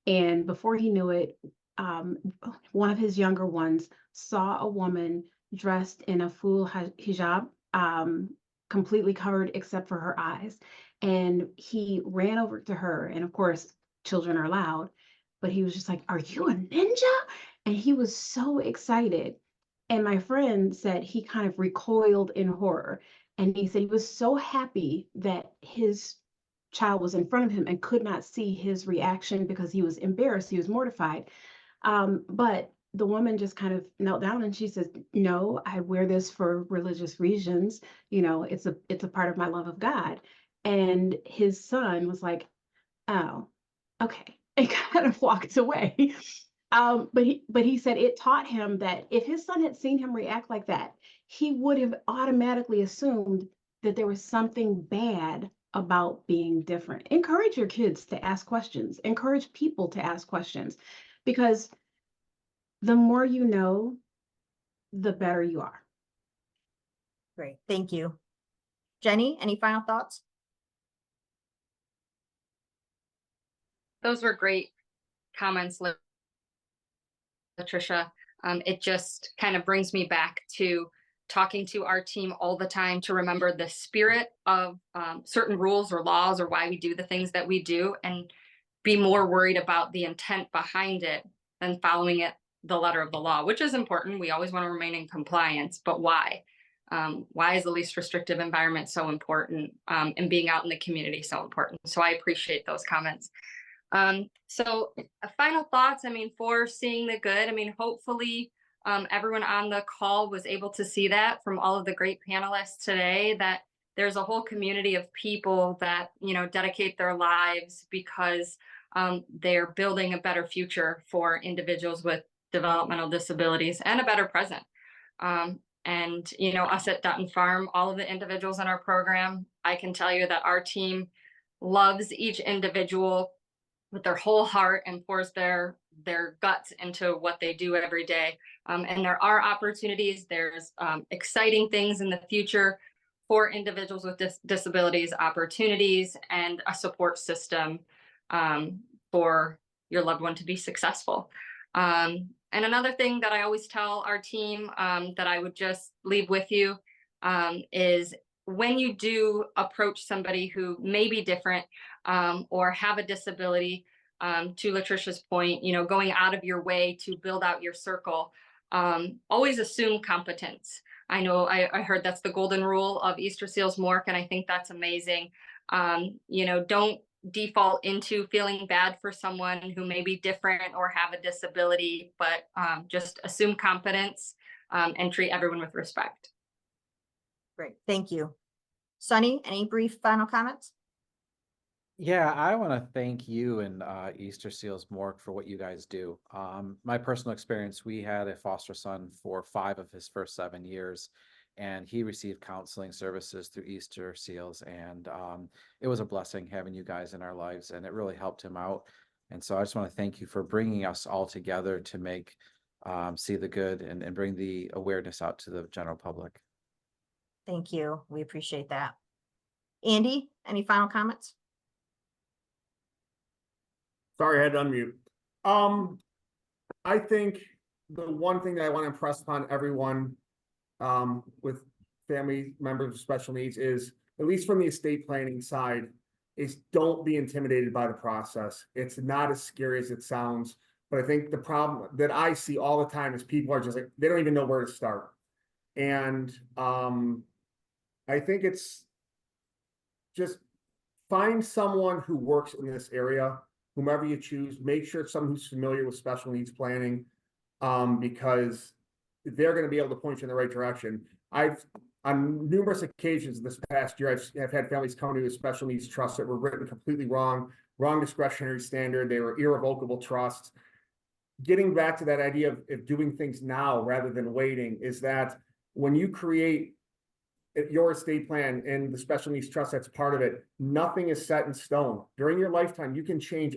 And before he knew it, one of his younger ones saw a woman dressed in a full hijab, completely covered except for her eyes. And he ran over to her. And of course, children are loud, but he was just like, "Are you a ninja?" And he was so excited. And my friend said he kind of recoiled in horror. And he said he was so happy that his child was in front of him and could not see his reaction because he was embarrassed, he was mortified. But the woman just kind of knelt down and she says, no, I wear this for religious reasons. You know, it's a part of my love of God. And his son was like, oh, okay, and kind of walked away. But he said it taught him that if his son had seen him react like that, he would have automatically assumed that there was something bad about being different. Encourage your kids to ask questions. Encourage people to ask questions, because the more you know, the better you are. Great, thank you. Jenny, any final thoughts? Those were great comments, LaTrisha. It just kind of brings me back to talking to our team all the time to remember the spirit of certain rules or laws or why we do the things that we do, and be more worried about the intent behind it than following it the letter of the law, which is important. We always want to remain in compliance, but why? Why is the least restrictive environment so important, and being out in the community so important? So I appreciate those comments. So final thoughts, I mean, for seeing the good, I mean, hopefully everyone on the call was able to see that from all of the great panelists today, that there's a whole community of people that, you know, dedicate their lives because they're building a better future for individuals with developmental disabilities and a better present. And, you know, us at Dutton Farm, all of the individuals in our program, I can tell you that our team loves each individual with their whole heart and pours their guts into what they do every day. And there are opportunities, there's exciting things in the future for individuals with disabilities, opportunities, and a support system for your loved one to be successful. And another thing that I always tell our team that I would just leave with you is when you do approach somebody who may be different or have a disability, to LaTrisha's point, you know, going out of your way to build out your circle, always assume competence. I know I heard that's the golden rule of Easter Seals Mork, and I think that's amazing. You know, don't default into feeling bad for someone who may be different or have a disability, but just assume competence and treat everyone with respect. Great, thank you. Sonny, any brief final comments? Yeah, I want to thank you and Easter Seals Mork for what you guys do. My personal experience, we had a foster son for 5 of his first 7 years, and he received counseling services through Easter Seals, and it was a blessing having you guys in our lives, and it really helped him out. And so I just want to thank you for bringing us all together to make see the good and bring the awareness out to the general public. Thank you, we appreciate that. Andy, any final comments? Sorry, I had to unmute. I think the one thing that I want to impress upon everyone with family members with special needs is, at least from the estate planning side, is don't be intimidated by the process. It's not as scary as it sounds. But I think the problem that I see all the time is people are just like, they don't even know where to start. And I think it's just find someone who works in this area, whomever you choose. Make sure it's someone who's familiar with special needs planning, because they're going to be able to point you in the right direction. On numerous occasions this past year, I've had families come to me with special needs trusts that were written completely wrong discretionary standard. They were irrevocable trusts. Getting back to that idea of doing things now rather than waiting, is that when you create your estate plan and the special needs trust that's part of it, nothing is set in stone. During your lifetime, you can change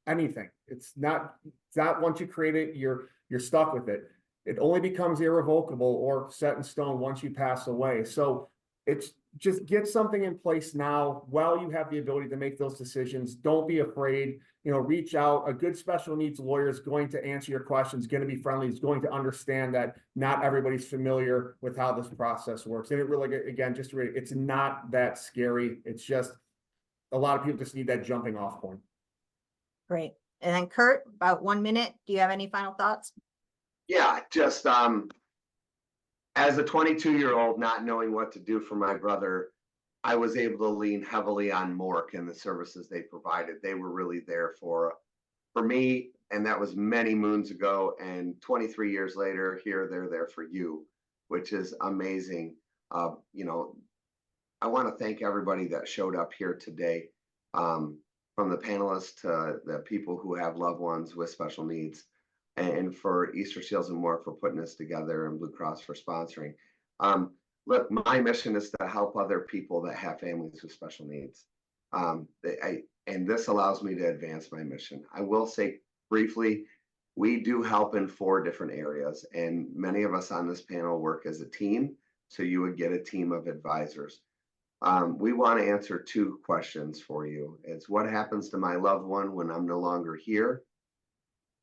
anything. It's not once you create it, you're stuck with it. It only becomes irrevocable or set in stone once you pass away. So it's just get something in place now while you have the ability to make those decisions. Don't be afraid. You know, reach out. A good special needs lawyer is going to answer your questions, going to be friendly, is going to understand that not everybody's familiar with how this process works. And it really, again, just to read, it's not that scary. It's just a lot of people just need that jumping off point. Great. And then Kurt, about 1 minute. Do you have any final thoughts? Yeah, just as a 22-year-old not knowing what to do for my brother, I was able to lean heavily on Mork and the services they provided. They were really there for me, and that was many moons ago. And 23 years later, here they're there for you, which is amazing. You know, I want to thank everybody that showed up here today, from the panelists to the people who have loved ones with special needs, and for Easter Seals and More for putting this together, and Blue Cross for sponsoring. Look, my mission is to help other people that have families with special needs. And this allows me to advance my mission. I will say briefly, we do help in 4 different areas, and many of us on this panel work as a team. So you would get a team of advisors. We want to answer 2 questions for you. It's what happens to my loved one when I'm no longer here?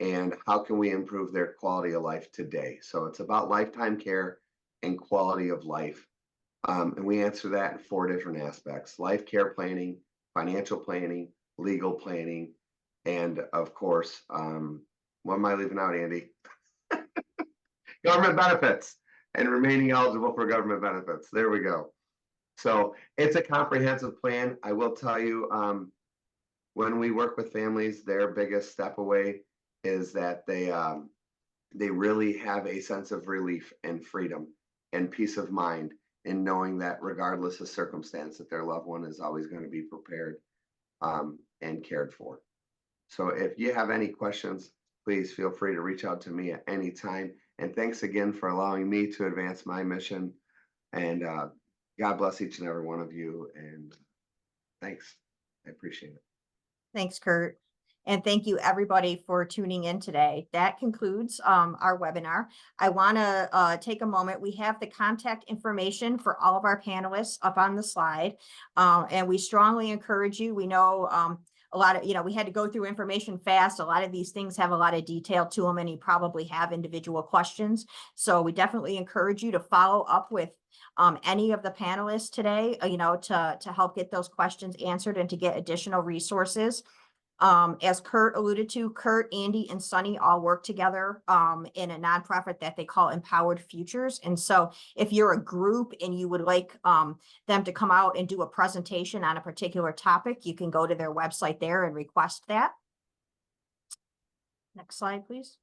And how can we improve their quality of life today? So it's about lifetime care and quality of life. And we answer that in 4 different aspects: life care planning, financial planning, legal planning, and of course, what am I leaving out, Andy? Government benefits and remaining eligible for government benefits. There we go. So it's a comprehensive plan. I will tell you, when we work with families, their biggest step away is that they really have a sense of relief and freedom and peace of mind in knowing that regardless of circumstance, that their loved one is always going to be prepared and cared for. So if you have any questions, please feel free to reach out to me at any time. And thanks again for allowing me to advance my mission. And God bless each and every one of you. And thanks. I appreciate it. Thanks, Kurt. And thank you, everybody, for tuning in today. That concludes our webinar. I want to take a moment. We have the contact information for all of our panelists up on the slide. And we strongly encourage you. We know a lot of, we had to go through information fast. A lot of these things have a lot of detail to them, and you probably have individual questions. So we definitely encourage you to follow up with any of the panelists today, to help get those questions answered and to get additional resources. As Kurt alluded to, Kurt, Andy, and Sonny all work together in a nonprofit that they call Empowered Futures. And so if you're a group and you would like them to come out and do a presentation on a particular topic, you can go to their website there and request that. Next slide, please.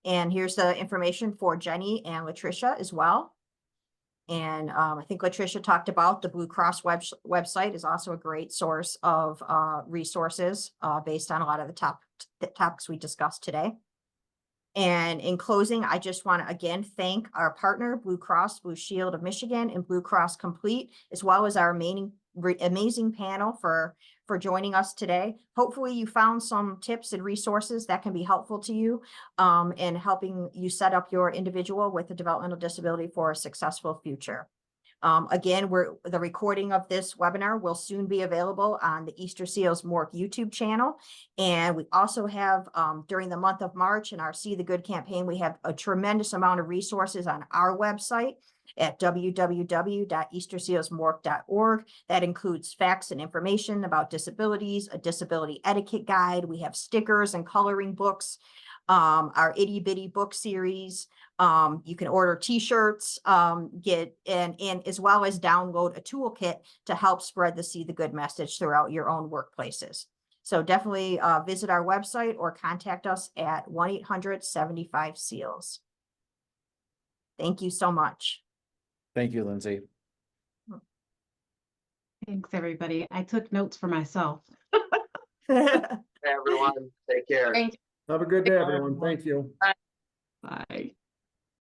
And here's the information for Jenny and LaTrisha as well. And I think LaTrisha talked about the Blue Cross website is also a great source of resources based on a lot of the topics we discussed today. And in closing, I just want to again thank our partner, Blue Cross Blue Shield of Michigan and Blue Cross Complete, as well as our amazing panel for joining us today. Hopefully you found some tips and resources that can be helpful to you in helping you set up your individual with a developmental disability for a successful future. Again, the recording of this webinar will soon be available on the Easter Seals Mork YouTube channel. And we also have, during the month of March in our See the Good campaign, we have a tremendous amount of resources on our website at www.eastersealsmork.org. That includes facts and information about disabilities, a disability etiquette guide. We have stickers and coloring books, our itty bitty book series. You can order t-shirts, and as well as download a toolkit to help spread the See the Good message throughout your own workplaces. So definitely visit our website or contact us at 1-800-75-SEALS. Thank you so much. Thank you, Lindsay. Thanks, everybody. I took notes for myself. Hey, everyone, take care. Thank you. Have a good day, everyone. Thank you. Bye.